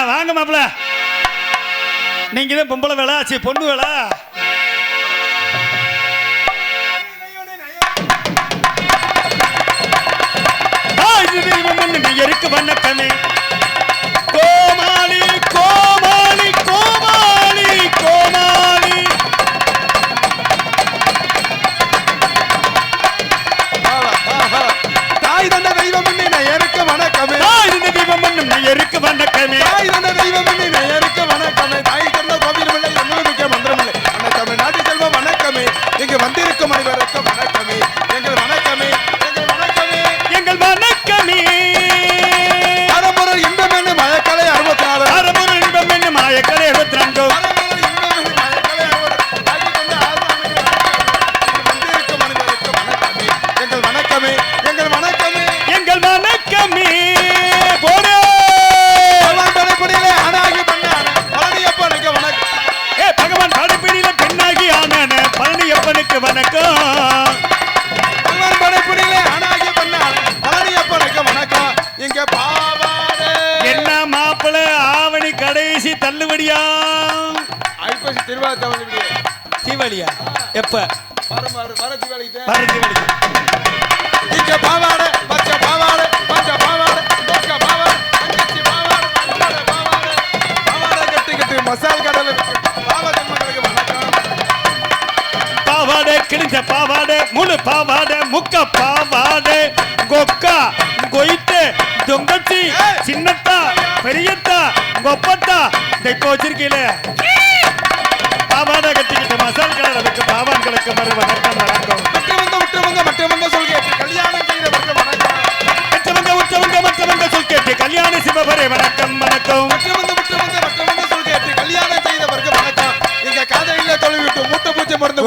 வாங்க மாப்பிள, நீங்க தான் பொம்பளை வேலை ஆச்சு, பொண்ணு வேலை. இருக்கு வணக்கமே கோமாளி கோமாளி கோமாளி கோமாளி. தாய் தந்த தெய்வம் நேயருக்கு வணக்கமே. தாய் தந்த தெய்வம் நேயருக்கு வணக்கமே. தாய் தந்த தெய்வம் நேயருக்கு வணக்கமே. தாய் தந்த கோவிலுமில்லை என்னுடைய மந்திரமில்லை வணக்கமே. நாட்டு செல்வம் வணக்கமே. இங்கு வந்திருக்கும் அனைவருக்கும் வணக்கமே. எங்கள் வணக்கமே, எங்கள் வணக்கமே, எங்கள் வணக்கமே. அறமுறை இன்பம் என்ன மயக்கலை 64. அறமுறை இன்பம் என்ன மயக்கலை 62. என்ன மாப்பிள ஆவணி கடைசி தள்ளுபடியா? ஐப்பசி தீபாவளியா? எப்ப வர தீபாவளிக்கு இங்க பாவாடை பச்சை பாவாடை பச்சை பாவாடை பச்சை பாவாடை தங்கச்சி பாவாடை பாவாடை பாவாடை கட்டி கட்டி மசால் கடலை பாவாடை மக்களுக்கு வணக்கம். பாவாடை கிழிஞ்ச பாவாடை முழு பாவாடை முக்க பாவாடை கொக்கா கொயிட்டு தொங்கச்சி சின்னத்தா பெரியத்தா கொப்பத்தா இப்போ வச்சிருக்கீல பாவாடை கட்டிக்கிட்டு மசால் கடலுக்கு பாவான்களுக்கு மறு வணக்கம் வணக்கம். மற்றவங்க சொல் கேட்டு கல்யாணம் செய்தவர்கள் வணக்கம். மற்றவங்க சொல் கேட்டு கல்யாண சிவபரே வணக்கம் வணக்கம். மற்றவங்க சொல் கேட்டு கல்யாணம் செய்தவர்கள் வணக்கம். இங்க காதலில தொழில் விட்டு மூட்டை பூச்சி மருந்து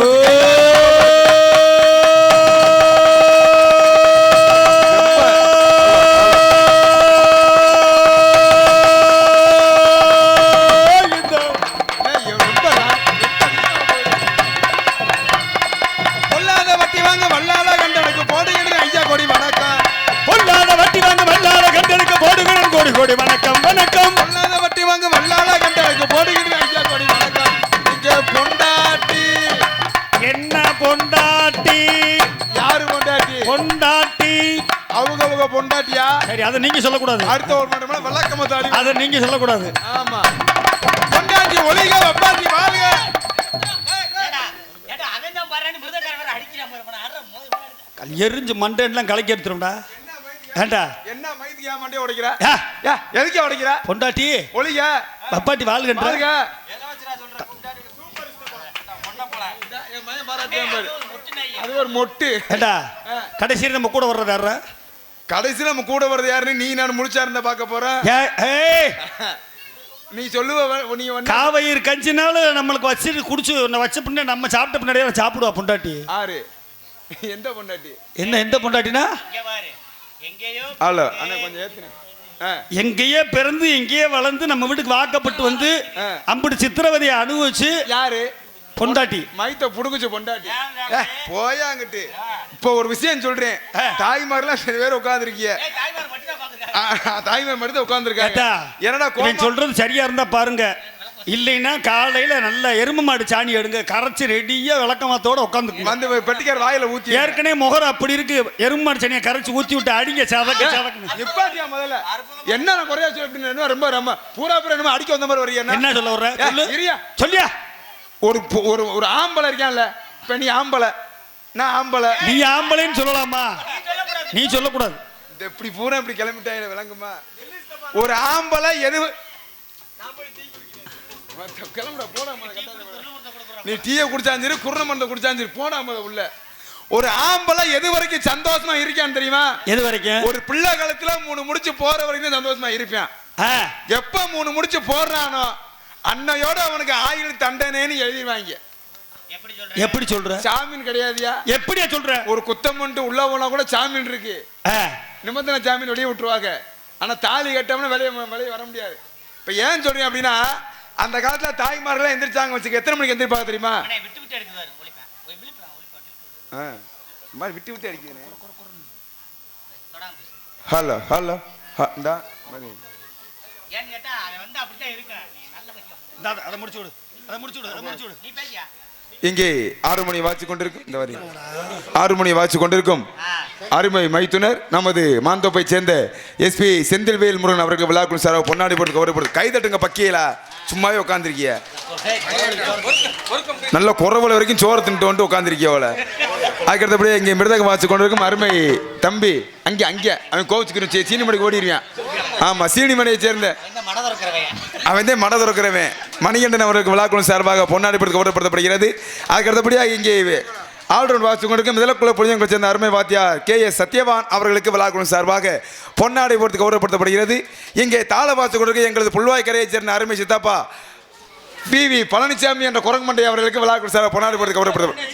கோடி வணக்கம் வணக்கம். பொல்லாத வட்டி வாங்க வல்லால கண்டலுக்கு போடுகின்ற ஐயா கோடி வணக்கம். இங்க பொண்டாட்டி என்ன பொண்டாட்டி? யாரு பொண்டாட்டி? பொண்டாட்டி அவங்க பொண்டாட்டியா? சரி, அதை நீங்க சொல்லக்கூடாது. அடுத்த ஒரு மணி வழக்கமா தாடி அதை நீங்க சொல்லக்கூடாது. ஆமா, பொண்டாட்டி ஒளிக வப்பாட்டி வாழ்க. எரிஞ்சு மண்டெல்லாம் கலக்கி எடுத்துரும்டா. ஏண்டா என்ன மைதியா மண்டே உடைக்கிற? எதுக்கு உடைக்கிற? பொண்டாட்டி ஒளிக வப்பாட்டி வாழ்கன்ற. அது ஒரு மொட்டு. ஏண்டா கடைசியில் நம்ம கூட வர்றது யாரா? கடைசியில் நம்ம கூட வர்றது யாருன்னு நீ நான் முழிச்சா இருந்தா பார்க்க போறேன். நீ சொல்லுவ நீ காவயிறு கஞ்சினாலும் நம்மளுக்கு வச்சுட்டு குடிச்சு வச்ச பின்னாடி நம்ம சாப்பிட்ட பின்னாடியே சாப்பிடுவா பொண்டாட்டி. ஆறு எந்த பொண்டாட்டி? என்ன எந்த பொண்டாட்டினா? எங்கேயே பிறந்து எங்கேயே வளர்ந்து நம்ம வீட்டுக்கு வாக்கப்பட்டு வந்து அம்புட்டு சித்திரவதையை அனுபவிச்சு யாரு? பொண்டாட்டி. மைத்த புடுங்குச்சு பொண்டாட்டி. போயாங்கிட்டு இப்ப ஒரு விஷயம் சொல்றேன். தாய்மாரெல்லாம் சில பேர் உட்காந்துருக்கிய, தாய்மார் மட்டும் உட்காந்துருக்காங்க. என்னடா சொல்றது சரியா இருந்தா பாருங்க, இல்லைன்னா காலையில நல்ல எருமை மாடு சாணி எடுங்க, கரைச்சி ரெடியா விளக்கமாத்தோட உட்காந்து வந்து பெட்டிக்கார வாயில ஊத்தி. ஏற்கனவே முகரம் அப்படி இருக்கு, எருமை மாடு சாணியை கரைச்சி ஊத்தி விட்டு அடிங்க சதக்க சதக்கு. நிப்பாட்டியா முதல்ல என்ன குறையா சொல்லி ரொம்ப ரொம்ப பூரா பூரா என்ன அடிக்க வந்த மாதிரி வர்றீங்க. என்ன சொல்ல வர்ற? சொல்லியா? ஒரு ஒரு ஆம்பளை இருக்கான்ல, இப்ப நீ ஆம்பளை நான் ஆம்பளை. நீ ஆம்பளைன்னு சொல்லலாமா? நீ சொல்லக்கூடாது. எப்படி பூரா இப்படி கிளம்பிட்டாங்க விளங்குமா? ஒரு ஆம்பளை எது கிளம்புற போனா நீ டீயை குடிச்சாலும் சரி குருண மருந்தை குடிச்சாலும் சரி போனா உள்ள. ஒரு ஆம்பளை எது வரைக்கும் சந்தோஷமா இருக்கான்னு தெரியுமா? எது வரைக்கும்? ஒரு பிள்ளை காலத்துல 3 முடிச்சு போற வரைக்கும் சந்தோஷமா இருப்பான். எப்ப 3 முடிச்சு போடுறானோ அன்னையோட அவனுக்கு ஆயுள் தண்டனைன்னு எழுதிவாங்க. எப்படி சொல்ற? ஜாமீன் கிடையாதுயா. எப்படியா சொல்ற? ஒரு குத்தம் பண்ணிட்டு உள்ள போனா கூட ஜாமீன் இருக்கு, நிபந்தனை ஜாமீன் வெளியே விட்டுருவாங்க. ஆனா தாலி கட்டம்னு வெளியே வர முடியாது. இப்ப ஏன் சொல்றேன் அப்படின்னா, அந்த காலத்துல தாய்மாரெல்லாம் எந்திரிச்சாங்க வச்சுக்க, எத்தனை மணிக்கு எந்திரிப்பாங்க தெரியுமா? இந்த மாதிரி விட்டு விட்டு அடிக்கிறேன். ஹலோ ஹலோ இந்தா மாதிரி ஏன்னு கேட்டா அவன் வந்து அப்படித்தான் இருக்கான். நீ நல்ல பையன். அதை முடிச்சு விடு, அதை முடிச்சு விடு, அதை முடிச்சு விடு. நீ பேசியா? இங்கே 6 மணி வாட்சி கொண்டிருக்கும் இந்த வரி 6 மணி வாட்சி கொண்டிருக்கும் அருமை மைத்துனர் நமது மாந்தோப்பை சேர்ந்த எஸ்பி செந்தில்வேல் முருகன் அவர்கள் விழாக்குள் சார் பொன்னாடி போட்டு கௌரவப்படுது. கை தட்டுங்க பக்கியலா, சும்மாவே உட்காந்துருக்கிய நல்ல குறவல வரைக்கும் சோறு தின்ட்டு வந்து உட்காந்துருக்கியவள. அதுக்கடுத்தபடியே இங்கே மிருதகம் வாட்சி கொண்டிருக்கும் அருமை தம்பி அங்கே அங்கே அவன் கோவிச்சுக்கணும் சீனிமணிக்கு ஓடிடுவான். ஆமா சீனிமணியை சேர்ந்த அவன் தான் மட துறக்கிறவன் மணிகண்டன் அவர்களுக்கு விழாக்குழு சார்பாக பொன்னாடி போட்டு கௌரவப்படுத்தப்படுகிறது. அதுக்கடுத்தபடியாக இங்கே ஆல்ரவுண்ட் வாட்சி கொண்டிருக்கும் முதலக்குள்ள புளியங்களை சேர்ந்த அருமை வாத்தியார் KS சத்யவான் அவர்களுக்கு விழாக்குழு சார்பாக பொன்னாடை போட்டு கௌரவப்படுத்தப்படுகிறது. இங்கே தாள வாட்சி கொண்டிருக்க எங்களது புல்வாய்க்கரையை சேர்ந்த அருமை சித்தாப்பா PV பழனிசாமி என்ற குரங்குமண்டை அவர்களுக்கு விழாக்குழு சார்பாக பொன்னாடை போட்டு கௌரவப்படுத்தப்படுகிறது.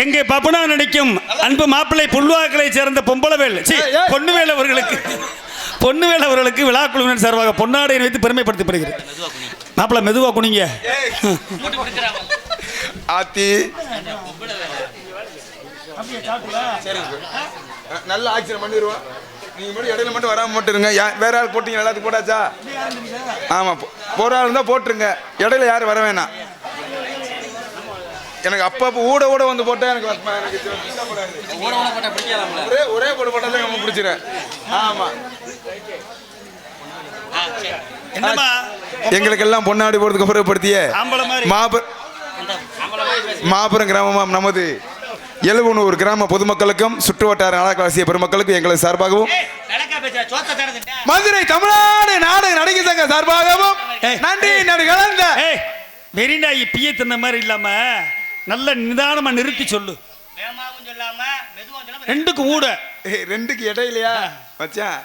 எங்கே பபுனா நடிக்கும் அன்பு மாப்பிள்ளை புல்வாக்களை சேர்ந்த பொம்பளவேல் பொன்னுவேல் அவர்களுக்கு விழா குழுவினர் சார்பாக பொன்னாடை வைத்து பெருமைப்படுத்தப்படுகிறது. மாப்பிள்ளை மெதுவா குனிங்க. ஆத்தி நல்ல ஆக்சிடென்ட் பண்ணிடுவோம். நீங்க மட்டும் இடையில மட்டும் வராம மட்டும் இருங்க. வேற ஆள் போட்டீங்க எல்லாத்துக்கும் போட்டாச்சா? ஆமா போற ஆள் இருந்தா போட்டுருங்க. இடையில யாரும் வர வேணாம். எனக்கு அப்பப்போ ஊட வந்து போட்டா எனக்கு ஒரே போட்டு போட்டா தான் பிடிச்சிருக்கேன். ஆமா எங்களுக்கெல்லாம் பொன்னாடி போறதுக்கு அப்புறப்படுத்திய மாபெரும் கிராமமாம் நமது எழுவனூர் கிராம பொதுமக்களுக்கும் சுற்று வட்டார நாடகவாசிய பெருமக்களுக்கும் எங்களது சார்பாகவும் மதுரை தமிழ்நாடு நாடக நடிகை சங்க சார்பாகவும் நன்றி நடு கலந்த வெறிநாயி பிய தின்ன மாதிரி இல்லாம நல்ல நிதானமா நிறுத்தி சொல்லு. ரெண்டுக்கு ஊட ரெண்டுக்கு இடையிலையா மச்சான்?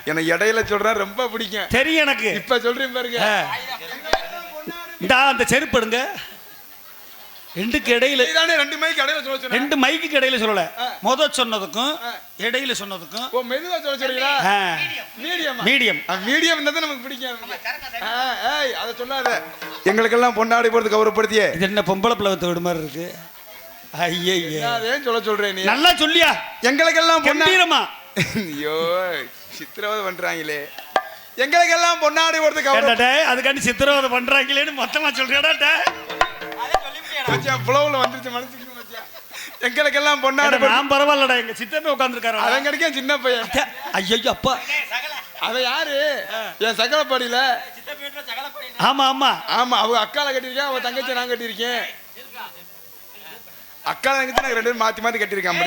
எனக்கு இடையில சொல்றேன் ரொம்ப பிடிக்கும். தெரியும் எனக்கு. இப்ப சொல்றேன் பாருங்க. அந்த செருப்பு எடுங்க. ரெண்டுக்கு இடையில ரெண்டு மைக்கு இடையில சொல்ல. ரெண்டு மைக்கு இடையில சொல்லல. முத சொன்னதுக்கும் இடையில சொன்னதுக்கும் மெதுவா சொல்ல சொல்றீங்களா? மீடியம் மீடியம் மீடியம் இருந்தா நமக்கு பிடிக்கும். ஏய் அத சொல்லாத. எங்களுக்கெல்லாம் பொன்னாடி போறது கௌரவப்படுத்தியே. இது என்ன பொம்பளை பிளவத்தை விட மாதிரி இருக்கு? ஐயே ஏன் சொல்ல சொல்றேன் நீ? நல்லா சொல்லியா? எங்களுக்கெல்லாம் பொன்னாடிரமா. ஐயோ சித்திரவதை பண்றாங்களே. எங்களுக்கெல்லாம் பொன்னாடி போறது கௌரவ. அதுக்காண்டி சித்திரவதை பண்றாங்களேன்னு மொத்தமா சொல்றியாடா? மச்சான் புலவுல வந்துருச்சு மனசுக்கு மச்சான். எங்களுக்கெல்லாம் பொன்னாடி நான் பரவாயில்லடா. எங்க சித்தப்பே உட்கார்ந்துருக்காரு. அவன் கிடைக்கும் சின்ன பையன். ஐயோ அப்பா அவன் யாரு? என் சகலப்படியில. ஆமா ஆமா ஆமா அவங்க அக்கால கட்டிருக்கேன். அவன் தங்கச்சி நான் கட்டியிருக்கேன். அக்கால தங்கச்சி நான் 2 பேரும் மாத்தி மாத்தி கட்டியிருக்கேன்.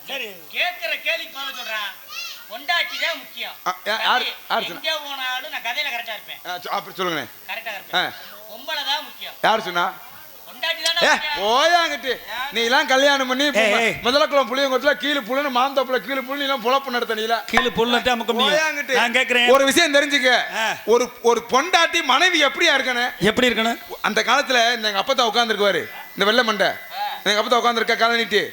சரி கேக்குற கேள்விக்கு பதில் சொல்றேன். பொண்டாட்டிதான் முக்கியம். எங்க போனாலும் நான் கதையில கரெக்டா இருப்பேன். அப்படி சொல்லுங்க. கரெக்டா இருப்பேன். பொம்பளை தான் முக்கியம். யார் சொன்னா? பொண்டாட்டி தானே. ஓயாங்கிட்டு நீ எல்லாம் கல்யாணம் பண்ணி முதலக்குளம் புளியங்குளத்துல கீழே புள்ளுன்னு மாந்தோப்புல கீழே புள்ளு எல்லாம் பொழப்பு நடத்தனீல. கீழே புள்ளுட்டு அமுக்க முடியும். நான் கேக்குறேன் ஒரு விஷயம் தெரிஞ்சுக்க. ஒரு பொண்டாட்டி மனைவி எப்படியா இருக்கணும்? எப்படி இருக்கணும்? அந்த காலத்துல இந்த எங்க அப்பா உட்கார்ந்துருக்குவாரு. இந்த வெள்ளை மண்டை எங்க அப்பா உட்கார்ந்துருக்க கால நீட்டு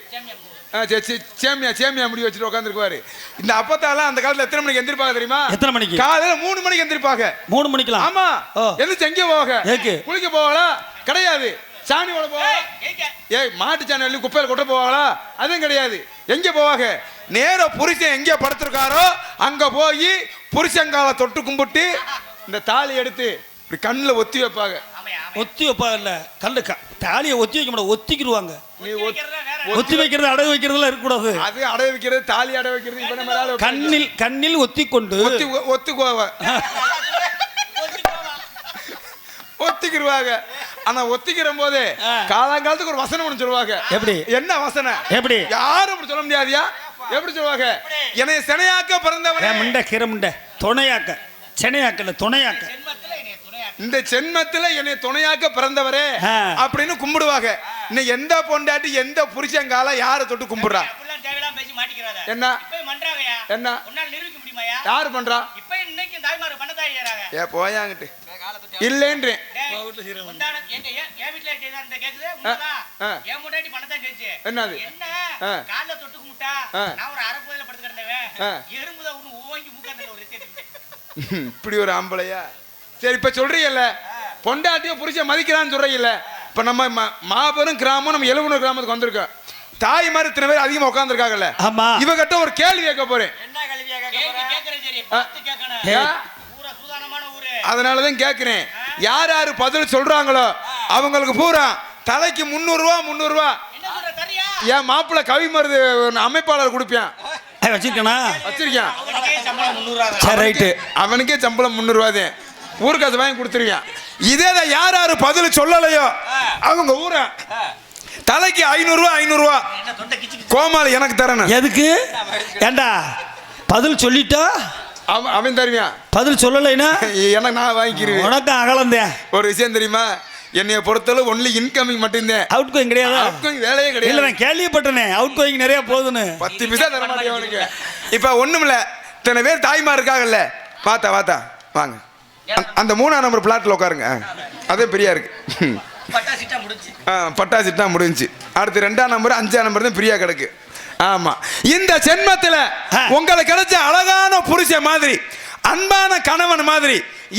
சேமியா முடி வச்சுட்டு உட்காந்துருக்குவாரு. இந்த அப்பத்தாலாம் அந்த காலத்துல எத்தனை மணிக்கு எந்திரிப்பாங்க தெரியுமா? எத்தனை மணிக்கு? காலையில 3 மணிக்கு எந்திரிப்பாங்க. 3 மணிக்கு? ஆமா. எந்திரிச்சு எங்க போவாங்க? குளிக்க போவாங்களா? கிடையாது. சாணி ஓட போவாங்க. ஏய் மாட்டு சாணி அள்ளி குப்பையில கொட்ட போவாங்களா? அதுவும் கிடையாது. எங்க போவாங்க? நேர புருஷன் எங்க படுத்திருக்காரோ அங்க போய் புருஷங்கால தொட்டு கும்பிட்டு இந்த தாலி எடுத்து இப்படி கண்ணுல ஒத்தி வைப்பாங்க. ஒத்தி வைப்பாங்க இல்ல கல்லு தாலியை ஒத்தி வைக்க முடியாது. ஒத்திக்கிடுவாங்க. நீ ஒத்தி வைக்கிறது அடகு வைக்கிறதுலாம் இருக்கக்கூடாது. அது அடகு வைக்கிறது தாலி அடகு வைக்கிறது கண்ணில் ஒத்தி கொண்டு ஒத்திக்கிடுவாங்க. ஆனா ஒத்திக்கிற போது காலங்காலத்துக்கு ஒரு வசனம் ஒண்ணு சொல்லுவாங்க. எப்படி? என்ன வசனம்? எப்படி? யாரும் அப்படி சொல்ல முடியாதியா? எப்படி சொல்லுவாங்க? என்னை செனையாக்க பிறந்தவனே. முண்டை கிர முண்டை துணையாக்க செனையாக்கல துணையாக்க. இந்த ஜென்மத்துல என்னை துணையாக்க பிறந்தவரே அப்படின்னு கும்பிடுவாங்க. இன்னும் எந்த பொண்டாட்டி எந்த புருஷங்கால யாரை தொட்டு கும்பிடுறா? என்ன என்ன யாரு பண்றா? ஏ போயாங்கிட்டு இல்லேன்றேன். என்னது? இப்படி ஒரு ஆம்பளையா? சரி இப்ப சொல்றீங்கல்ல பொண்டாட்டிய புருஷன் மதிக்கிறான்னு சொல்றீங்கல்ல, இப்ப நம்ம மாபெரும் கிராமம் நம்ம 70 கிராமத்துக்கு வந்திருக்கோம். தாய் மாதிரி இத்தனை பேர் அதிகமா உட்கார்ந்துருக்காங்கல்ல. ஆமா. இவகிட்ட ஒரு கேள்வி கேட்க போறேன். என்ன கேள்வியா கேக்குறேன்? சரி பார்த்து கேட்கணும். ஊரா சூதானமான ஊரு. அதனாலதான் கேட்கிறேன். யார் யாரு பதில் சொல்றாங்களோ அவங்களுக்கு பூரா தலைக்கு 300 ரூபா 300 ரூபா என்ன சொல்ற தரியா? என் மாப்பிள்ள கவி மருது அமைப்பாளர் கொடுப்பேன். வச்சிருக்கேனா? வச்சிருக்கேன். அவனுக்கே சம்பளம் 300 ரூபாய். சரி ரைட்டு. அவனுக்கே சம்பளம் 300 ரூபா தான். ஊருக்கு காசு வாங்கி கொடுத்துருவேன். இதே யார் யாரு பதில் சொல்லலையோ அவங்க ஊரா தலைக்கு 500 ரூபா 500 ரூபா என்ன தொண்டை கிச்சு கோமாளி எனக்கு தரணும். எதுக்கு? ஏண்டா பதில் சொல்லிட்டா அவன் தருவியான். பதில் சொல்லலைன்னா எனக்கு நான் வாங்கிக்கிறேன். உனக்கு அகலந்தேன். ஒரு விஷயம் தெரியுமா, என்னைய பொறுத்தளவு ஒன்லி இன்கமிங் மட்டும்தான். அவுட் கோயிங் கிடையாது. அவுட் கோயிங் வேலையே இல்ல கிடையாது. நான் கேள்விப்பட்டனே அவுட் கோயிங் நிறைய போகுதுன்னு. 10 பைசா தர மாட்டேன் அவனுக்கு. இப்ப ஒண்ணுமில்ல, இத்தனை பேர் தாய்மா இருக்காங்கல்ல, வாத்தா வாங்க. அந்த 3ஆம் நம்பர் பிளாட்ல உட்காருங்க. அதே பெரியா இருக்கு. பட்டாசிட்டா முடிஞ்சு. பட்டாசிட்டா முடிஞ்சு. அடுத்து 2ஆம் நம்பர் 5ஆம் நம்பர் தான் பிரியா கிடக்கு. ஆமா, இந்த ஜென்மத்துல உங்களுக்கு கிடைச்ச அழகான புருஷன் மாதிரி, அன்பான கணவன் மாதிரி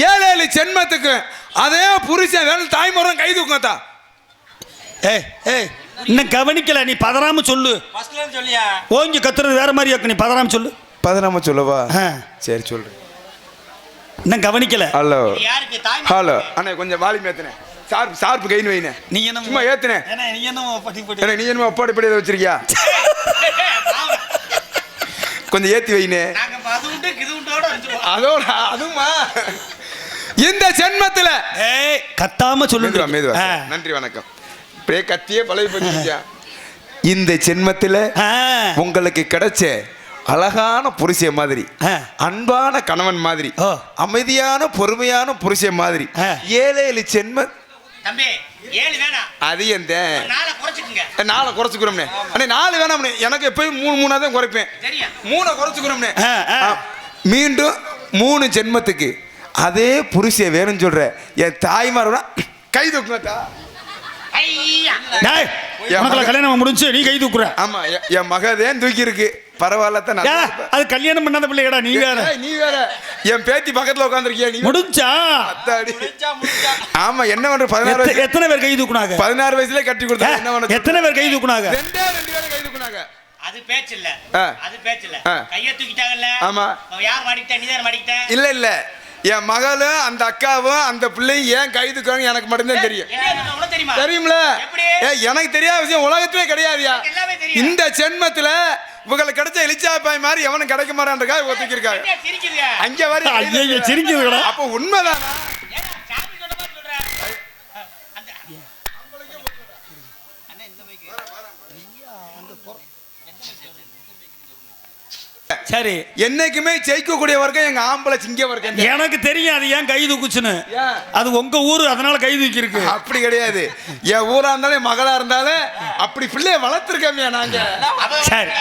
7 ஜென்மத்துக்கு அதே புருஷன் வேணும். தாய்மரம் கை தூக்கத்தா. ஏய் ஏய் இன்னும் கவனிக்கல, நீ பதறாம சொல்லு. ஃபர்ஸ்ட்ல இருந்து சொல்லியா? ஓங்கி கத்துறது வேற மாதிரி இருக்கு, நீ பதறாம சொல்லு. 11 சொல்லவா? சரி சொல்றேன். இன்னும் கவனிக்கல. ஹலோ யாருக்கு தாய்? ஹலோ அண்ணே, கொஞ்சம் வால்யூம் ஏத்துனேன். சார்பு கைன்னு வைனே. நீ என்ன சும்மா ஏத்துனேன். நீ என்ன பட்டி நீ என்ன ஒப்பாடி படி வச்சிருக்கியா? கொஞ்சம் ஏத்தி வைனே. நாங்க அது உண்டு இது உண்டோட வந்துருவோம். அதோட அதுமா இந்த ஜென்மத்துல ஏய் கத்தாம சொல்லு. மெதுவா. நன்றி வணக்கம். இப்படியே கத்தியே பழகி போச்சுயா. இந்த ஜென்மத்துல உங்களுக்கு கிடைச்ச அழகான புருஷன் மாதிரி, அன்பான கணவன் மாதிரி, அமைதியான பொறுமையான புருஷன் மாதிரி 7 ஜென்ம. தம்பி 7 வேணாம். அது எந்த 4 குறைச்சுக்குங்க. 4 குறைச்சுக்கிறோம்னே. அண்ணே 4 வேணாம்னே. எனக்கு எப்பயும் 3 தான் குறைப்பேன். சரியா? 3 குறைச்சுக்கிறோம்னே. மீண்டும் 3 ஜென்மத்துக்கு அதே புருஷன் வேணும்னு சொல்ற என் தாய்மாரோட கை தூக்குங்கத்தா. கல்யாணம் முடிஞ்சு நீ கை தூக்குற. ஆமா, என் மகதேன் தூக்கி இருக்கு. பரவாயில்ல. அது கல்யாணம் பண்ணாத பிள்ளைடா. நீ வேற என் பேத்தி பக்கத்துல உட்காந்துருக்கியா? நீ முடிஞ்சா? ஆமா, என்ன பண்ற? 16 எத்தனை பேர் கை தூக்குனாங்க? 16 வயசுல கட்டி கொடுத்தா என்ன பண்ண? எத்தனை பேர் கை தூக்குனாங்க? 2 பேர் கை தூக்குனாங்க. அது பேச்சு இல்ல. கைய தூக்கிட்டாங்கல்ல. ஆமா. யார் மாட்டிக்கிட்டா? நீ தான் மாட்டிக்கிட்ட. இல்ல என் மகளும் அந்த அக்காவும் அந்த பிள்ளையும் ஏன் கை தூக்குறாங்க எனக்கு மட்டும்தான் தெரியும். தெரியும்ல? எனக்கு தெரியாத விஷயம் உலகத்திலே கிடையாதுயா. இந்த ஜென்மத்துல உங்களுக்கு கிடைச்ச எலிச்சாப்பாய் மாதிரி எவனும் கிடைக்க மாட்டான்றக்கா ஒத்துக்கி இருக்காங்க. அங்க வர சிரிக்குதுடா. அப்ப உண்மைதான். சரி, என்னைக்குமே ஜெயிக்கக்கூடிய வர்க்கம் எங்க ஆம்பளை சிங்க வர்க்கம். எனக்கு தெரியும் அது ஏன் கை தூக்குச்சுன்னு. அது உங்க ஊரு, அதனால கை தூக்கி இருக்கு. அப்படி கிடையாது. என் ஊரா இருந்தாலும் மகளா இருந்தாலும் அப்படி பிள்ளைய வளர்த்துருக்கோம்யா நாங்க. சரி,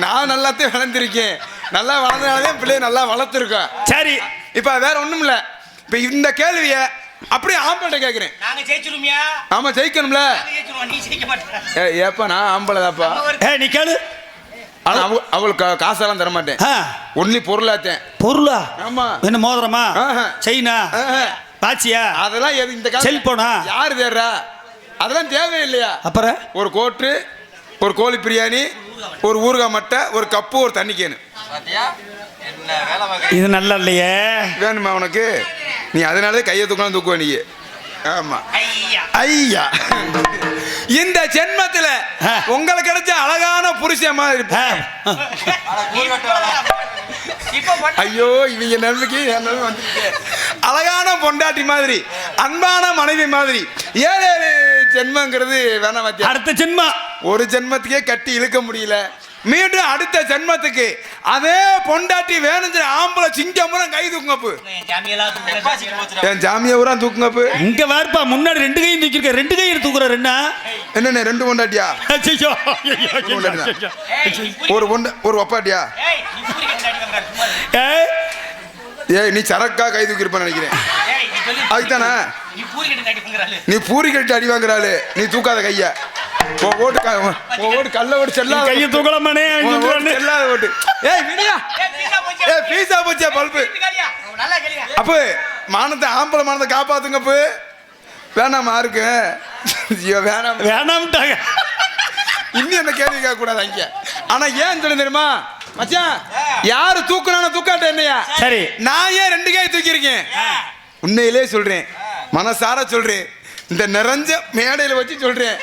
நான் நல்லாத்தையும் வளர்ந்துருக்கேன். நல்லா வளர்ந்தனாலே பிள்ளைய நல்லா வளர்த்துருக்கோம். சரி, இப்ப வேற ஒண்ணும் இல்ல. இப்ப இந்த கேள்விய அப்படியே ஆம்பளை கேக்குறேன். நாங்க ஜெயிச்சிருமியா? ஆமா ஜெயிக்கணும்ல. நீ ஜெயிக்க மாட்டே. ஏப்பா நான் ஆம்பளை தாப்பா. நீ கேளு. ஆனா அவளுக்கு காசெல்லாம் தர மாட்டேன். ஒன்லி பொருளாத்தேன். பொருளா? ஆமா. என்ன மோதிரமா, செயினா, பாச்சியா, அதெல்லாம் இந்த செல்போனா யாரு தேடுறா? அதெல்லாம் தேவையில்லையா? அப்புறம் ஒரு கோட்டு, ஒரு கோழி பிரியாணி, ஒரு ஊறுகாய் மட்டை, ஒரு கப்பு, ஒரு தண்ணி கேனு. இது நல்லா இல்லையே. வேணுமா உனக்கு? நீ அதனாலே கையை தூக்கலாம் தூக்குவ நீ. ஆமா ஐயா, இந்த ஜென்மத்துல உங்களுக்கு கிடைச்ச அழகான புருஷன் மாதிரி. ஐயோ இவங்க நன்மைக்கு அழகான பொண்டாட்டி மாதிரி, அன்பான மனைவி மாதிரி 7 ஜென்மங்கிறது வேணாம். அடுத்த ஜென்மம் ஒரு ஜென்மத்துக்கே கட்டி இழுக்க முடியல. மீண்டும் அடுத்த ஜென்மத்துக்கு அதே பொண்டாட்டி வேணும். ஆம்பளை சிங்கம்பரம் கை தூக்குங்கப்பு. என் ஜாமியா ஊரா தூக்குங்கப்பு. இங்க வேறுப்பா முன்னாடி 2 கையும் தூக்கிருக்க. 2 கையும் தூக்குற. ரெண்டா என்ன 2 பொண்டாட்டியா? ஒரு ஒப்பாட்டியா? ஏய் நீ சரக்கா கை தூக்கிருப்ப நினைக்கிறேன். அதுதானே நீ பூரி கட்டி அடி வாங்குறாளு. நீ தூக்காத கைய. ஓட்டு கல்ல ஓட்டு செல்லாத கையை தூக்கலாமானே. செல்லாத ஓட்டு. ஏய் விடியா. ஏய் பீஸா போச்சே பல்பு. அப்ப மானத்தை ஆம்பளை மானத்தை காப்பாத்துங்க. வேணாமா இருக்கு ஐயோ வேணாம் வேணாம்ட்டாங்க. இன்னும் அந்த கேள்வி கேட்க கூடாது அங்க. ஆனா ஏன் சொல்லி தெரியுமா மச்சான், யாரு தூக்குறானோ தூக்காட்ட என்னையா, சரி நான் ஏன் 2 கை தூக்கி இருக்கேன். உண்மையிலே சொல்றேன், மனசார சொல்றேன், இந்த நிறைஞ்ச மேடையில வச்சு சொல்றேன்,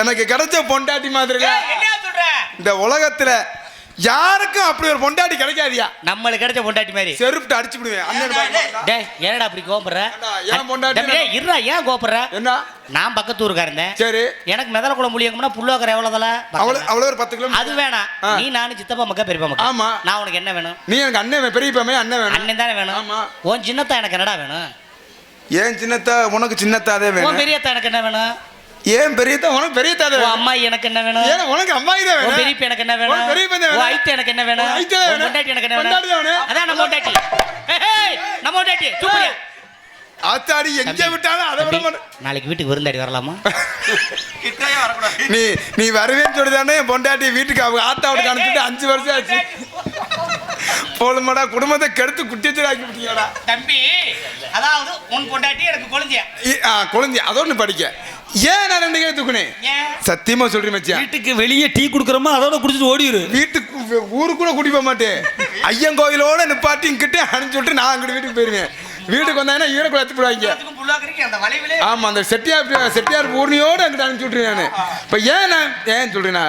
எனக்கு கிடைச்ச பொண்டாட்டி மாதிரி என்ன சொல்ற? இந்த உலகத்துல யாருக்கும் அப்படி ஒரு பொண்டாட்டி கிடைக்காதியா. நம்மளுக்கு கிடைச்ச பொண்டாட்டி மாதிரி செருப்புட்டு அடிச்சு விடுவேன். அண்ணன் பாருங்க. டேய் என்னடா அப்படி கோபப்படுற? ஏன் பொண்டாட்டி? தம்பி, டேய், இருடா, ஏன் கோபப்படுற? என்ன நான் பக்கத்து ஊருக்கா இருந்தேன். சரி, எனக்கு மெதல குளம் புளியங்கம்னா புள்ளோக்கற எவ்வளவுதல? அவ்வளவு ஒரு 10 கிலோமீட்டர். அது வேணாம். நீ நானும் சித்தப்பா மக்கா பெரியப்பா மக்கா. ஆமா. நான் உனக்கு என்ன வேணும்? நீ எனக்கு அண்ணன் பெரியப்பாமே அண்ணன் வேணும். அண்ணன் தானே வேணும். ஆமா. உன் சின்னத்தா எனக்கு என்னடா வேணும்? ஏன் சின்னத்தா உனக்கு சின்னத்தாதே உன் வேணும். பெரியத்தா எனக்கு என்ன வேணும்? ஏன் பெரியத்தா உனக்கு பெரியத்தாதே உன் வேணும். அம்மா எனக்கு என்ன வேணும்? ஏன் உனக்கு அம்மாயி தான் உன் வேணும். பெரியப்பா எனக்கு என்ன வேணும்? உன் பெரியப்பா தான் உன் வேணும். ஐத்து எனக்கு என்ன வேணும்? உன் ஐத்து தான் உன் வேணும். பொண்டாட்டி எனக்கு என்ன பொண்டாட்டி தான் வேணும்? வேணும். அதான் நம்ம பொண்டாட்டி. ஏய், நம்ம பொண்டாட்டி சூப்பரியா. ஆத்தாடி எங்க விட்டாலும் அதை விட மாட்டேன். நாளைக்கு வீட்டுக்கு விருந்தாடி வரலாமா? நீ வருவேன்னு சொல்லிதானே என் பொண்டாட்டி வீட்டுக்கு அவங்க ஆத்தாவோட அனுப்பிட்டு 5 வருஷம் ஆச்சு. போலுமாடா, குடும்பத்தை கெடுத்து குட்டியச்சல் ஆக்கி விட்டீங்கடா தம்பி. அதாவது உன் பொண்டாட்டி எனக்கு குழந்தையா? குழந்தை அதோன்னு படிக்க. ஏன் நான் 2 கை தூக்குனேன்? ஏன்? சத்தியமா சொல்றேன் மச்சான், வீட்டுக்கு வெளியே டீ குடுக்குறோமோ அதோட குடிச்சிட்டு ஓடிடு. வீட்டுக்கு ஊருக்கு கூட கூட்டி போக மாட்டேன். ஐயன் கோயிலோட நிப்பாட்டி இங்கிட்ட அனுப்பிச்சு விட்டு நான் அங்கிட்டு வீட்டுக்கு போயிருவேன். வீட்டுக்கு வந்தாங்கன்னா ஈரக்குள்ள எடுத்து போடுவாங்க. அதுக்கும் புள்ளாக்கறிக்கு அந்த வளைவிலே. ஆமா, அந்த செட்டியார் ஊர்னியோட அங்கிட்ட அனுப்பிச்சு விட்டுருவேன் நான். இப்ப ஏன் சொல்றேன்னா,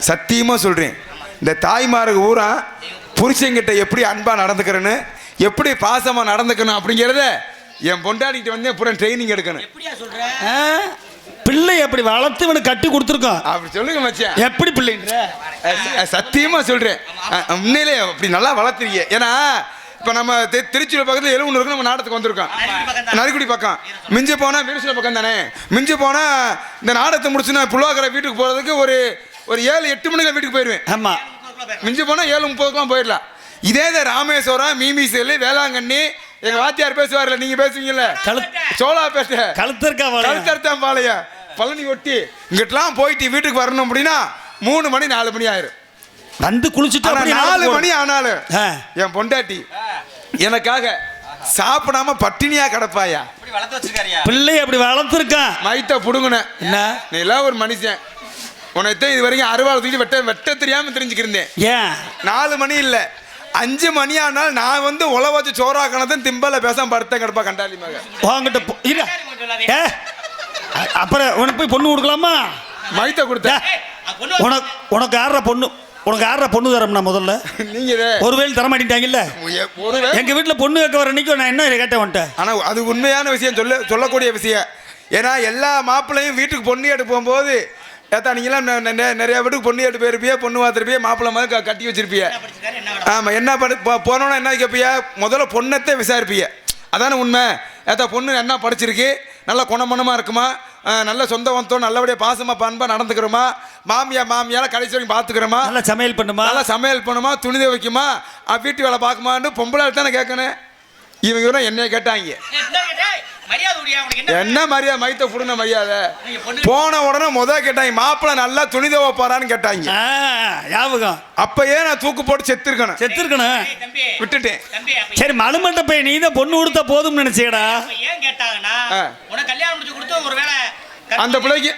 சத்தியமா சொல்றேன், இந்த தாய்மாருக்கு ஊரா புருஷங்கிட்ட எப்படி அன்பா நடந்துக்கிறேன்னு, எப்படி பாசமா நடந்துக்கணும் அப்படிங்கிறத என் பொண்டாடிக்கிட்ட வந்து அப்புறம் ட்ரைனிங் எடுக்கணும். எப்படியா சொல்ற? பிள்ளை அப்படி வளர்த்து இவனுக்கு கட்டி கொடுத்துருக்கோம். அப்படி சொல்லுங்க மச்சான். எப்படி பிள்ளைன்ற? சத்தியமா சொல்றேன், உண்மையிலே அப்படி நல்லா வளர்த்துறீங்க. ஏன்னா இப்ப நம்ம திருச்சியில பக்கத்துல எலும்பு இருக்கு, நம்ம நாடகத்துக்கு வந்திருக்கோம். நரிக்குடி பக்கம் மிஞ்சி போனா வீரசூல பக்கம் தானே. மிஞ்சி போனா இந்த நாடகத்தை முடிச்சு நான் புள்ளாக்கரை வீட்டுக்கு போறதுக்கு ஒரு 7-8 மணிக்கு வீட்டுக்கு போயிடுவேன். ஆமா, மிஞ்சி போனா 7:30 போயிடலாம். இதே ராமேஸ்வரம், மீமிசேலு, வேளாங்கண்ணி எங்க வாத்தியார் பேசுவார்ல, நீங்க பேசுவீங்கல்ல, சோழாப்பேட்டை, கழுத்தர்த்தான் பாளையம், பழனி ஒட்டி இங்கிட்டலாம் போயிட்டு வீட்டுக்கு வரணும் அப்படின்னா 3 மணி 4 மணி ஆயிரும். வந்து குளிச்சுட்டு 4 மணி ஆனாலும் என் பொண்டாட்டி எனக்காக சாப்பிடாம பட்டினியா கிடப்பாயா. பிள்ளை அப்படி வளர்த்துருக்கான். மைத்த புடுங்குன என்ன நீ எல்லாம் ஒரு மனுஷன். உனத்தான் இது வரைக்கும் அறுவாள் தூக்கி வெட்ட தெரியாம தெரிஞ்சுக்கிருந்தேன். ஏன் 4 மணி இல்ல 5 மணி ஆனால் நான் வந்து உழ வச்சு சோறாக்கணதும் திம்பல பேசாம படுத்த கிடப்பா கண்டாலி மக. வாங்கிட்ட அப்புறம் உனக்கு போய் பொண்ணு கொடுக்கலாமா? மைத்த கொடுத்த உனக்கு ஆடுற பொண்ணு, உனக்கு ஆடுற பொண்ணு தரம்னா முதல்ல நீங்க ஒருவேளை தர மாட்டேங்கிட்டாங்கல்ல. எங்க வீட்டுல பொண்ணு கேட்க வர அன்னைக்கு நான் என்ன கேட்டேன் உன்ட்ட. ஆனா அது உண்மையான விஷயம், சொல்லக்கூடிய விஷயம். ஏன்னா எல்லா மாப்பிள்ளையும் வீட்டுக்கு பொண்ணு எடுத்து போகும்போது ஏத்தா நீங்களாம் நிறைய வீட்டுக்கு பொண்ணு எடுத்து போயிருப்பிய, பொண்ணு பார்த்துருப்பிய, மாப்பிள்ளை மாதிரி கட்டி வச்சிருப்பிய. ஆமா, என்ன போனோன்னா என்ன கேட்பிய, முதல்ல பொண்ணத்தை விசாரிப்பிய. அதான உண்மை. ஏத்தா பொண்ணு என்ன படிச்சிருக்கு, நல்ல குணமனமா இருக்குமா, நல்ல சொந்த வந்தோம், நல்லபடியாக பாசமா பண்பா நடந்துக்கிறோமா, மாமியால கடைசி வரைக்கும் பார்த்துக்கிறோமா, நல்லா சமையல் பண்ணுமா, துணி வைக்குமா, வீட்டு வேலை பார்க்குமான்னு பொம்பளை தானே கேட்கணும். இவங்க என்னைய கேட்டாங்க. என்ன மரியாதை, மைத்த புடுன மரியாதை. போன உடனே கேட்டாங்க, மாப்பிள்ள நல்லா துணி துவைப்பாரான்னு கேட்டாங்க. அப்பயே நான் தூக்கு போட்டு செத்துருக்கணும் விட்டுட்டேன். சரி, மலுமண்ட போய் நீ தான் பொண்ணு கொடுத்தா போதும் நினைச்சேடா. அந்த பிள்ளைக்கு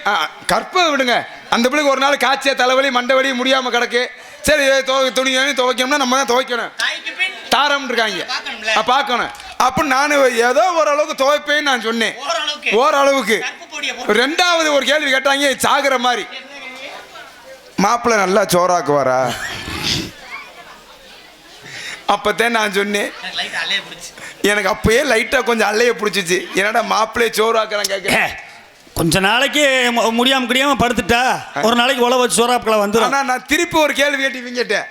கற்பனை விடுங்க. அந்த பிள்ளைக்கு ஒரு நாள் காய்ச்சல், தலைவலி, மண்டவலி முடியாம கிடக்கு. சரி, துணி துவைக்கணும்னா நம்ம தான் துவைக்கணும். தாரம் இருக்காங்க, பார்க்கணும். அப்ப நான் ஏதோ ஓரளவுக்கு துவைப்பேன்னு நான் சொன்னேன். ஓரளவுக்கு. 2வது ஒரு கேள்வி கேட்டாங்க, சாகுற மாதிரி, மாப்பிள்ளை நல்லா சோறாக்குவாரா? அப்பதான் நான் சொன்னேன், எனக்கு அப்பயே லைட்டா கொஞ்சம் அல்லைய பிடிச்சிச்சு. என்னடா மாப்பிள்ளைய சோறாக்குறான் கேட்க. கொஞ்ச நாளைக்கு முடியாம படுத்துட்டா ஒரு நாளைக்கு உழ வச்சு சோறாப்புல வந்து. ஆனா நான் திருப்பி ஒரு கேள்வி கேட்டு இவங்க கேட்டேன்,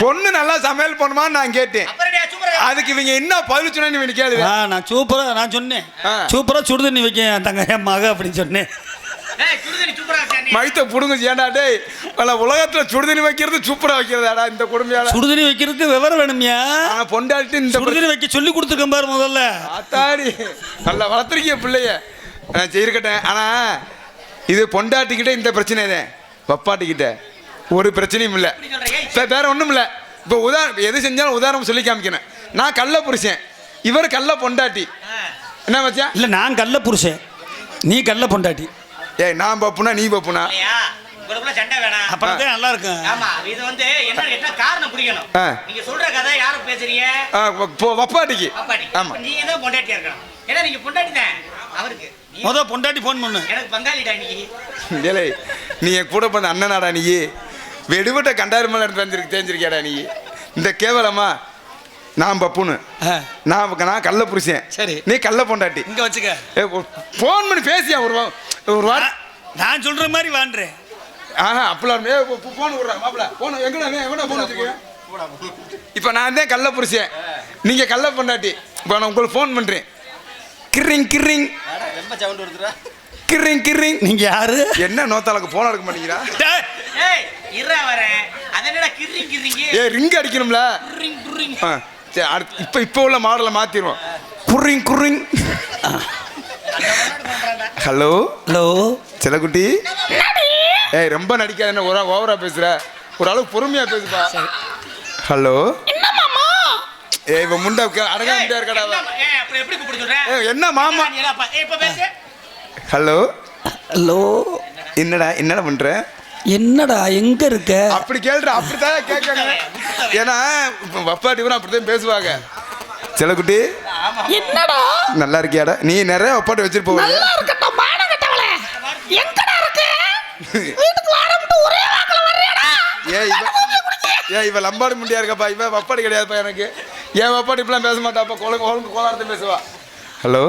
பொண்ணு நல்லா சமையல் பண்ணுமான்னு நான் கேட்டேன். அதுக்கு இவங்க என்ன பதில் சொன்னு கேள்வி. நான் சூப்பரா நான் சொன்னேன், சூப்பரா சுடுதண்ணி வைக்க தங்க என் மக அப்படின்னு சொன்னேன். மைத்த புடுங்க ஏண்டாடே, உலகத்துல சுடுதண்ணி வைக்கிறது சூப்பரா வைக்கிறதாடா இந்த குடும்பம். சுடுதண்ணி வைக்கிறதுக்கு விவரம் வேணுமியா? பொண்டாட்டி இந்த சுடுதண்ணி வைக்க சொல்லி கொடுத்துருக்கேன் பாரு முதல்ல. அத்தாடி நல்லா வளர்த்துருக்கீங்க பிள்ளைய. இருக்கட்டேன். ஆனா இது பொண்டாட்டிக்கிட்ட இந்த பிரச்சனை தான், பப்பாட்டிக்கிட்ட ஒரு பிரச்சனையும் இல்லை, வேற ஒண்ணும் இல்லை. இப்போ எது செஞ்சாலும் உதாரணம் சொல்லி காமிக்கணும். நான் கள்ள புருஷன், இவர் கள்ள பொண்டாட்டி. என்ன மச்சான்? இல்ல நான் கள்ள புருஷன், நீ கல்ல பொண்டாட்டி. ஏய் நான் பப்புனா நீ பப்புனா? இல்லையா உங்களுக்குள்ள சண்டை வேணாம். அப்புறம் தான் நல்லா இருக்கும். ஆமா இது வந்து என்ன காரணம் புரியணும். நீங்க சொல்ற கதை யார பேசுறீங்க? வப்பாட்டிக்கு. அப்பாடி. ஆமா. நீங்க தான் பொண்டாட்டியா இருக்கணும். ஏன்னா நீங்க பொண்டாட்டி தான் அவருக்கு. முத பொண்டாட்டி ஃபோன் பண்ணு. எனக்கு பங்காளிடா இன்னைக்கு. ஏலே நீ என் கூட பண்ண அண்ணனாடா நீ. வெடுவிட்ட கண்டாரு மேல இருந்து தெரிஞ்சிருக்கியாடா நீ. இந்த கேவலமா நான் பப்புனு நான் கள்ள புருஷன். சரி நீ கள்ள பொண்டாட்டி. இங்க வச்சுக்க. ஃபோன் பண்ணி பேசியா ஒரு வாரம் நான் சொல்ற மாதிரி வாண்டுறேன். அப்பலாம் போன் விடுறா மாப்பிள்ள போன் எங்கடா போன் வச்சிருக்கீங்க. இப்போ நான் தான் கள்ள புருஷன், நீங்க கள்ள பொண்டாட்டி. இப்போ நான் உங்களுக்கு ஃபோன் பண்றேன். கிர்ரிங் கிர்ரிங் ரொம்ப சவுண்ட் வருதுடா. கிர்ரிங் கிர்ரிங். நீங்க யாரு? என்ன நோத்தாளுக்கு போன் எடுக்க மாட்டீங்களா? ஏய் இறா வரேன். அது என்னடா கிர்ரிங் கிர்ரிங்? ஏய் ரிங் அடிக்கணும்ல. கிர்ரிங் கிர்ரிங். சரி அடுத்து இப்போ உள்ள மாடலை மாத்திடுவோம். குர்ரிங் குர்ரிங். ஹலோ ஹலோ செல்லக்குட்டி. ஏய் ரொம்ப நடிக்காத, என்ன ஒரு ஓவரா பேசுற, ஒரு அளவுக்கு பொறுமையா பேசுப்பா. ஹலோ என்ன மாமா? ஏய் இவ முண்டை அடங்க முண்டா இருக்கடா. ஏய் அப்புறம் எப்படி கூப்பிட சொல்ற? ஏய் என்ன மாமா? ஏய் இப்ப பேசு. ஹலோ ஹலோ என்னடா பண்ற? என்னடா எங்க இருக்க? அப்படி கேள்ற, அப்படித்தான் கேட்காங்க. ஏன்னா இப்ப வப்பாட்டி கூட அப்படித்தான் பேசுவாங்க. செல்லக்குட்டி என்னடா நல்லா இருக்கியாடா? நீ நிறைய வப்பாட்டி வச்சிட்டு போவ. நல்லா இருக்கடா மானகட்டவளே. எங்கடா இருக்கு? வீட்டுக்கு வரம்ட்டு ஒரே வாக்குல வர்றியடா. ஏய் இவ லம்பாடி முண்டியா இருக்கப்பா. இவ வப்பாடி கிடையாதுப்பா எனக்கு. ஏன் வப்பாடி இப்பெல்லாம் பேச மாட்டாப்பா. கோலாரத்தை பேசுவா. ஹலோ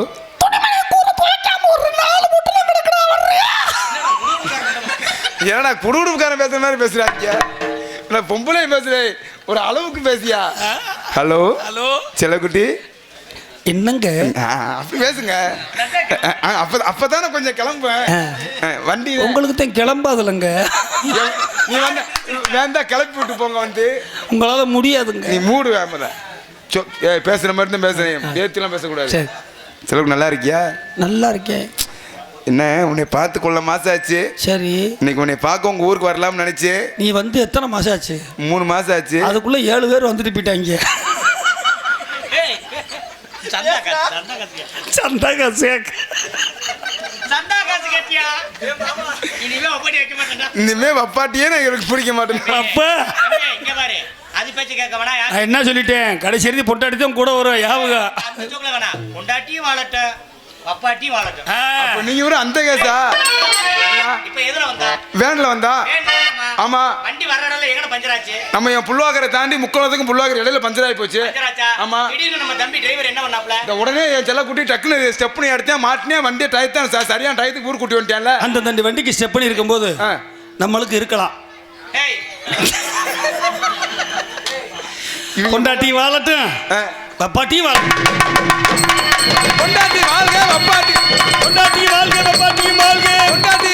ஏன்னா குடுகுடுக்காரன் பேசுற மாதிரி பேசுறாங்க. நான் பொம்பளை பேசுறேன், ஒரு அளவுக்கு பேசியா. ஹலோ ஹலோ செல்லக்குட்டி என்னங்க? அப்படி பேசுங்க. அப்பதானே கொஞ்சம் கிளம்புவேன். வண்டி உங்களுக்கு தான் கிளம்பாதுலங்க. நீ வந்து வேண்டா கிளப்பி விட்டு போங்க. வந்து உங்களால முடியாதுங்க. நீ மூடு வேமத பேசுற மாதிரி தான் பேசுறேன். ஏத்திலாம் பேசக்கூடாது. சரி செலவுக்கு நல்லா இருக்கியா? நல்லா இருக்கேன். என்ன உன்னை பார்த்து கொள்ள மாசம் ஆச்சு. சரி இன்னைக்கு உன்னை பார்க்க உங்க ஊருக்கு வரலாம்னு நினைச்சு. நீ வந்து எத்தனை மாசம் ஆச்சு? 3 மாசம் ஆச்சு. அதுக்குள்ள 7 பேர் வந்துட்டு போயிட்டாங்க. சந்தா காசு கேட்டியா? இனிமே ஒப்படி வைக்க மாட்டேன்டா. இனிமே வப்பாட்டியே எனக்கு பிடிக்க மாட்டேன். அப்பா இங்க பாரு, அது பேச்சு கேட்க வேணா. நான் என்ன சொல்லிட்டேன், கடைசி பொண்டாட்டி தான் கூட வரும். யாவுக அந்த ஜோக்ல வேணா. பொண்டாட்டியும் வாழட்டும், வப்பாட்டியும் வாழட்டும். அப்ப நீங்க ஒரு அந்த கேஸா? இப்ப எதுல வந்தா? வேன்ல வந்தா? ஆமா. வண்டி வர்ற இடத்துல எங்கட பஞ்சர் ஆச்சு? நம்ம என் புள்ளுவாக்கரை தாண்டி முக்கலத்துக்கும் புள்ளுவாக்கரை இடையில பஞ்சர் ஆகி போச்சு. ஆமா. திடீர்னு நம்ம தம்பி டிரைவர் என்ன பண்ணாப்ல? உடனே என் செல்ல குட்டி டக்குனு ஸ்டெப்னி எடுத்தேன், மாட்டினேன். வண்டியை டயத்தான் சரியான டயத்துக்கு ஊர் கூட்டி வந்துட்டேன்ல. அந்த தண்டி வண்டிக்கு ஸ்டெப் பண்ணி இருக்கும்போது நம்மளுக்கு இருக்கலாம். பொண்டாட்டி வாழட்டும், வப்பாட்டி வாழட்டும். பொண்டாட்டி வாழ்க, வப்பாட்டி பொண்டாட்டி வாழ்க, வப்பாட்டியும் வாழ்க. பொண்டாட்டி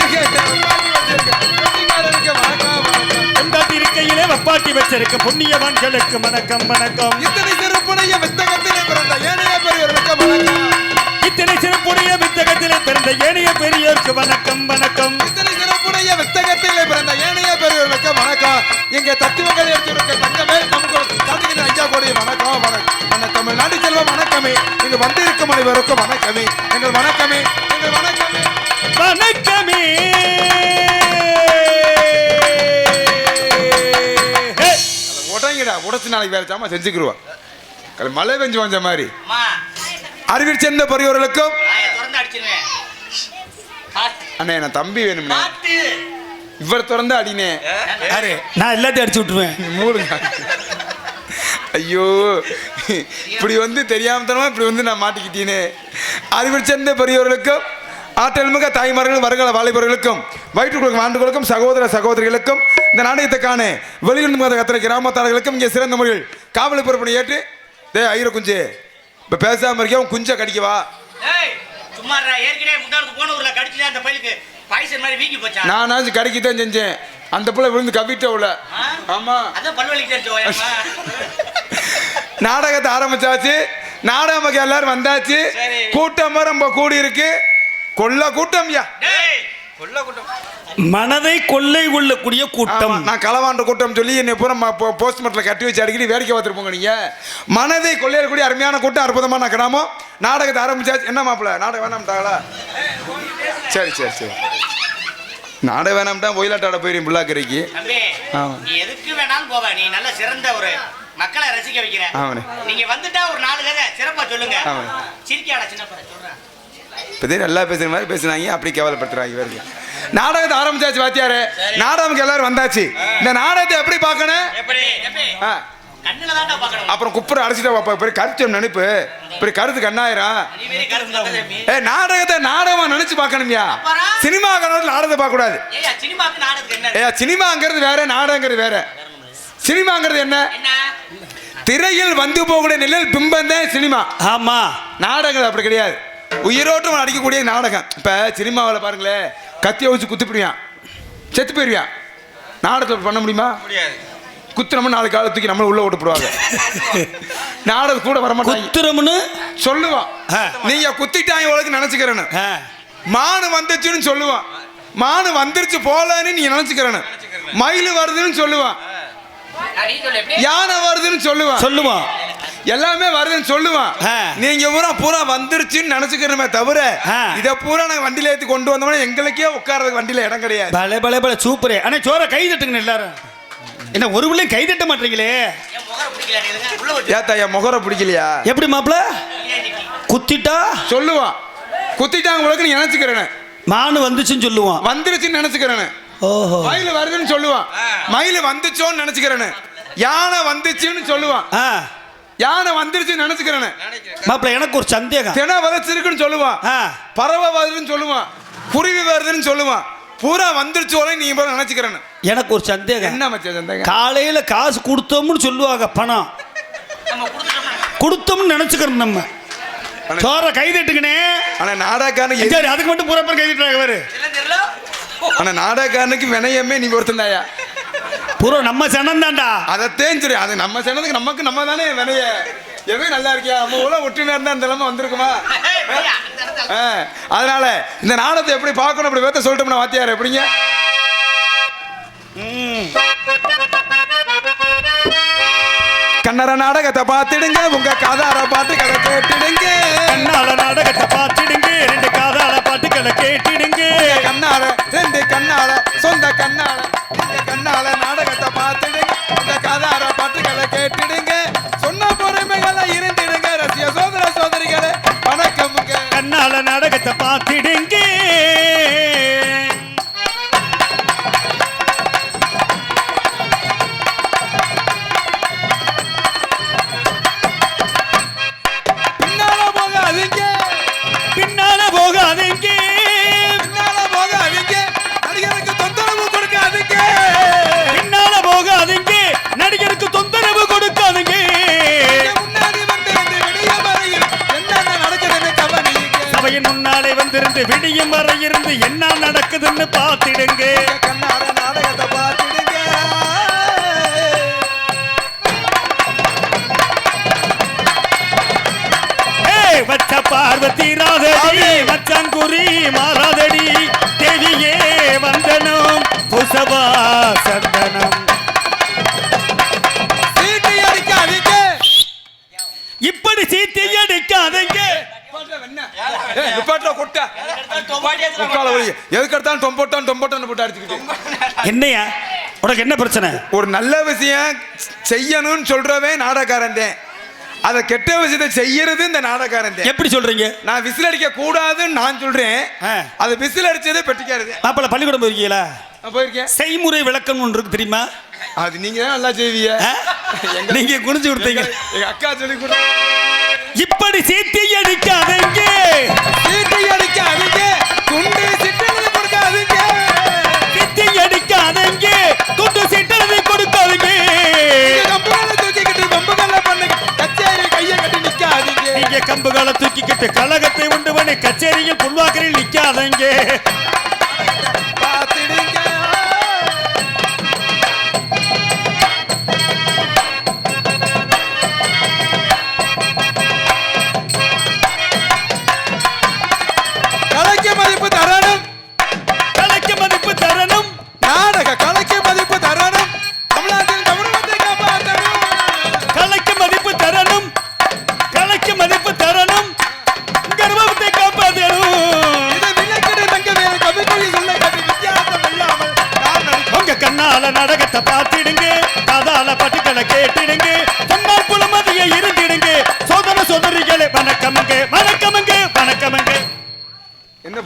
இருக்கையிலே வப்பாட்டி வச்சிருக்க புண்ணியவான்களுக்கு வணக்கம் வணக்கம். இத்தனை சிறப்புடைய வித்தகத்திலே பிறந்த ஏனைய பெரியவர்களுக்கு வணக்கம். இத்தனை சிறப்புடைய வித்தகத்திலே பிறந்த ஏனைய பெரியோருக்கு வணக்கம் வணக்கம். இத்தனை சிறப்புடைய வித்தகத்திலே பிறந்த ஏனைய பெரியவர்களுக்கு வணக்கம். இங்கே தத்துவங்கள் எடுத்திருக்க தங்கமே நமக்கு சாதிக்கிற ஐயா கோடி வணக்கம் வணக்கம். அந்த தமிழ்நாடு செல்வம் வணக்கமே. இங்கு வந்திருக்கும் அனைவருக்கும் வணக்கமே. எங்கள் வணக்கமே, எங்கள் வணக்கமே, வணக்கமே. உடங்கிடா உடச்சு நாளைக்கு வேற சாமா செஞ்சுக்கிடுவோம். மழை பெஞ்சு வந்த மாதிரி. அறிவில் சேர்ந்த பெரியவர்களுக்கும் அண்ணே நான் தம்பி வேணும்ண்ணே. இவர் திறந்து அடினே. நான் எல்லாத்தையும் அடிச்சு விட்டுருவேன். மூடுங்க. ஐயோ இப்படி வந்து தெரியாம தரமா இப்படி வந்து நான் மாட்டிக்கிட்டீனே. அறிவில் சேர்ந்த பெரியவர்களுக்கும் ஆற்றல் மிக தாய்மார்கள் வருகால வாலிபர்களுக்கும் வயிற்றுக்குழுக்கும் ஆண்டுகளுக்கும் சகோதர சகோதரிகளுக்கும் இந்த நாணயத்துக்கான வெளியிருந்து கத்திர கிராமத்தாளர்களுக்கும் இங்கே சிறந்த முறையில் காவலை பொறுப்பனை ஏற்று ஐயர குஞ்சு இப்ப பேசாம இருக்கியா? உன் குஞ்சை கடிக்கவா? நான் கடிக்கத்தான் செஞ்சேன். அந்த பிள்ளை விழுந்து கவிட்ட உள்ள. ஆமா நாடகத்தை ஆரம்பிச்சாச்சு. நாடகம் எல்லாரும் வந்தாச்சு. கூட்டம் ரொம்ப கூடி இருக்கு. கொல்ல கூட்டம் யா, மனதை கொள்ளை கொள்ளக்கூடிய கூட்டம். நான் களவாண்ட கூட்டம் சொல்லி என்னை பூரா போஸ்ட்மார்ட்ல கட்டி வச்சு அடிக்கடி வேடிக்கை பார்த்துருப்போங்க. நீங்க மனதை கொள்ளையக்கூடிய அருமையான கூட்டம், அற்புதமான கிராமம். நாடகத்தை ஆரம்பிச்சாச்சு. என்ன மாப்பிள்ள நாடகம் வேணாம்ட்டாங்களா? சரி சரி சரி நாடக வேணாம்ட்டா ஒயிலாட்டாட போயிடும் புல்லாக்கரைக்கு. தம்பி, ஆமா. நீ எதுக்கு வேணாலும் போவ. நீ நல்ல சிறந்த ஒரு மக்களை ரசிக்க வைக்கிற. ஆமாண்ணே. நீங்க வந்துட்டா ஒரு 4 கதை சிறப்பா சொல்லுங்க. ஆமாண்ணே. சிரிக்காடா சின்ன பையன் சொல்றேன். இப்போதே நல்லா பேசுகிற மாதிரி பேசுனாங்க, அப்படி கேவலப்படுத்துறாங்க இவருக்கு. நாடகத்தை ஆரம்பிச்சாச்சு வாத்தியாரு. நாடகம்க்கு எல்லாரும் வந்தாச்சு. இந்த நாடகத்தை எப்படி பார்க்கணும்? எப்படி ஆ, கண்ணுல தான்டா பார்க்கணும். அப்புறம் குப்புற அடிச்சுட்டு வைப்பா. பெரிய கருத்து நினைப்பு, பெரிய கருத்து கண்ணாயிரம். நீ வேற கருத்து தம்பி. நாடகத்தை நாடகமா நினைச்சு பார்க்கணும்யா. சினிமா கணக்கு நாடகத்தை பார்க்க கூடாது. ஏய் சினிமாக்கு நாடகத்துக்கு என்ன? சினிமாங்கிறது வேற, நாடகங்கிறது வேற. சினிமாங்கிறது என்ன? என்ன? திரையில் வந்து போகக்கூடிய நிழல் பிம்பம் தான் சினிமா. ஆமா, நாடகம் அப்படி கிடையாது. உயிரோட்டம் அடிக்கக்கூடிய நாடகம். இப்ப சினிமாவில் பாருங்களேன், கத்தியை வச்சு குத்திப்பிடுவான், செத்து போயிருவான். நாடகத்தில் பண்ண முடியுமா? முடியாது. குத்துறோம்னு 4 காலை தூக்கி நம்மள உள்ள ஓட்டுப்படுவாங்க. நாடகம் கூட வரமாட்டாங்க. குத்துறம்னு சொல்லுவான், நீங்க குத்திட்டாங்க உங்களுக்கு நினைச்சுக்கிறேன்னு. மானு வந்துச்சுன்னு சொல்லுவான், மானு வந்துருச்சு போலன்னு நீங்க நினைச்சுக்கிறேன்னு. மயில் வருதுன்னு சொல்லுவான், நீ சொல்லு எப்படி? யானை வருதுன்னு சொல்லுவான், சொல்லுவான், எல்லாமே வருதுன்னு சொல்லுவான். நீங்க பூரா வந்துருச்சுன்னு நினைச்சுக்கிறோமே தவிர இதை பூரா நாங்க வண்டியில ஏற்றி கொண்டு வந்தோம்னா எங்களுக்கே உட்கார்றதுக்கு வண்டியில இடம் கிடையாது. பலே பலே பலே சூப்பரே. அண்ணே சோற கை தட்டுங்க எல்லாரும். என்ன ஒரு பிள்ளையும் கை தட்ட மாட்டீங்களே? என் முகர பிடிக்கல உள்ள வச்சு. ஏத்தா என் முகரை பிடிக்கலையா? எப்படி மாப்பிள? குத்திட்டா சொல்லுவான், குத்திட்டாங்க உங்களுக்கு நீ நினைச்சுக்கிறேன். மானு வந்துச்சுன்னு சொல்லுவான், வந்துருச்சுன்னு நினைச்சுக்கிறேன். ஓஹோ, மயில் வருதுன்னு சொல்லுவான், மயில் வந்துச்சோன்னு நினைச்சுக்கிறேன். யானை வந்துச்சுன்னு சொல்லுவான், யானை வந்துருச்சுன்னு நினைச்சுக்கிறேன். மாப்பிள எனக்கு ஒரு சந்தேகம். தினை வதச்சிருக்குன்னு சொல்லுவான், பறவை வருதுன்னு சொல்லுவான், குருவி வருதுன்னு சொல்லுவான். பூரா வந்துருச்சோல நீ போல நினைச்சுக்கிறேன். எனக்கு ஒரு சந்தேகம். என்ன மச்ச சந்தேகம்? காலையில காசு கொடுத்தோம்னு சொல்லுவாங்க, பணம் நம்ம கொடுத்துட்டோம்னா கொடுத்தோம்னு நினைச்சுக்கிறோம். நம்ம சோற கை தட்டுங்கனே. ஆனா நாடகாரனுக்கு சரி, அதுக்கு மட்டும் பூரா பேர் கை தட்டுறாங்க பாரு. எல்லாம் தெரியல. ஆனா நாடகாரனுக்கு வினயமே நீ ஒருத்தன் தாயா. பூரா நம்ம சனம் தான்டா. அதைத்தேன் சரி, அது நம்ம சொன்னதுக்கு நமக்கு நம்ம தானே வினைய. எதுவும் நல்லா இருக்கியா? நம்ம ஊழ ஒற்றுமையா இருந்தா இந்த நிலைமை வந்திருக்குமா? அதனால இந்த நாடகத்தை எப்படி பார்க்கணும் அப்படி வேத்த சொல்லிட்டோம்னா வாத்தியார் எப்படிங்க? கன்னட நாடகத்தை பார்த்துடுங்க, உங்க காதார பாட்டுகளை கேட்டுடுங்க. கண்ணால நாடகத்தை பார்த்துடுங்க, 2 காதால பாட்டுகளை கேட்டுடுங்க. கண்ணால 2 கண்ணால சொந்த கண்ணால கண்ணால நாடகத்தை பார்த்துடுங்க, உங்க காதார பாட்டுகளை கேட்டுடுங்க. சொன்ன பொறுமைகளை இருந்துடுங்க ரசிக சோதர சோதரிகளே வணக்கமுங்க. கண்ணால நாடகத்தை பார்த்துடுங்க. பின்னால போகாதீங்க, பின்னால போகாதீங்க, பின்னால போகாதீங்க, நடிகருக்கு தொந்தரவு கொடுக்காதீங்க. பின்னால போகாதீங்க, நடிகருக்கு தொந்தரவு கொடுக்காதீங்க. முன்னாடி வந்து விடிய வரையில் என்னென்ன நடக்குதுன்னு கவனிங்க. சபையின் முன்னாலே வந்திருந்து விடியும் வரை இருந்து என்ன நடக்குதுன்னு பார்த்திடுங்க. கண்ணார நாடகத்தை பார்த்துடுங்க. வச்ச பார்வதி ராதடி, மச்சாங்குரி மாறாதடி, தேவியே வந்தனம் புசவா சந்தனம். சீட்டி அடிக்காதீங்க, இப்படி சீட்டி அடிக்காதீங்க. எதுக்கெடுத்தாலும் டொம்போட்டான்னு போட்டு அடிச்சுக்கிட்டு. என்னையா உனக்கு என்ன பிரச்சனை? ஒரு நல்ல விஷயம் செய்யணும்னு சொல்றவன் நாடகாரன் தான், அதை கெட்ட விஷயத்தை செய்யறது இந்த நாடகாரன் தான். எப்படி சொல்றீங்க? நான் விசில் அடிக்க கூடாதுன்னு நான் சொல்றேன், அது விசில் அடிச்சதே பெட்டிக்காருது. மாப்பிள்ள பள்ளிக்கூடம் போயிருக்கீங்களா? நான் போயிருக்கேன். செய்முறை விளக்கம் ஒன்று இருக்கு தெரியுமா? அது நீங்க தான் நல்லா செய்வீங்க. நீங்க குனிஞ்சு கொடுத்தீங்க. எங்க அக்கா சொல்லி கொடு. இப்படி சீட்டி அடிக்காதீங்க, சீட்டி அடிக்காதீங்க, துண்டு சிட்டெழுதி கொடுக்காதீங்க. சீட்டி அடிக்காதீங்க, துண்டு சீட்டெழுதி கொடுக்காதீங்க. கம்புகளை தூக்கிக்கிட்டு கம்புகளை பண்ணுங்க, கச்சேரி கையை கட்டி நிக்காதீங்க. நீங்க கம்புகளை தூக்கிக்கிட்டு கழகத்தை உண்டு பண்ணி கச்சேரியில் புல்வாக்கரில் நிக்காதீங்க. பார்த்துடுங்க. கலைக்கு மதிப்பு தரணும், கலைக்கு மதிப்பு தரணும், நாடக கலைக்கு மதிப்பு தரணும், தமிழ்நாட்டில் கௌரவத்தை காப்பாற்றணும். கலைக்கு மதிப்பு தரணும், கலைக்கு மதிப்பு தரணும், கர்வத்தை காப்பாற்றணும். இதை விலக்கிடு தங்க வேலை நல்ல நாடகத்தை பார்த்திடுங்க, காதால பாட்டுக்களை கேட்டிடுங்க, சொன்னால் புலமதிய இருந்திடுங்க. சோதர சோதரிகளே வணக்கமுங்க, வணக்கமுங்க, வணக்கமுங்க. என்ன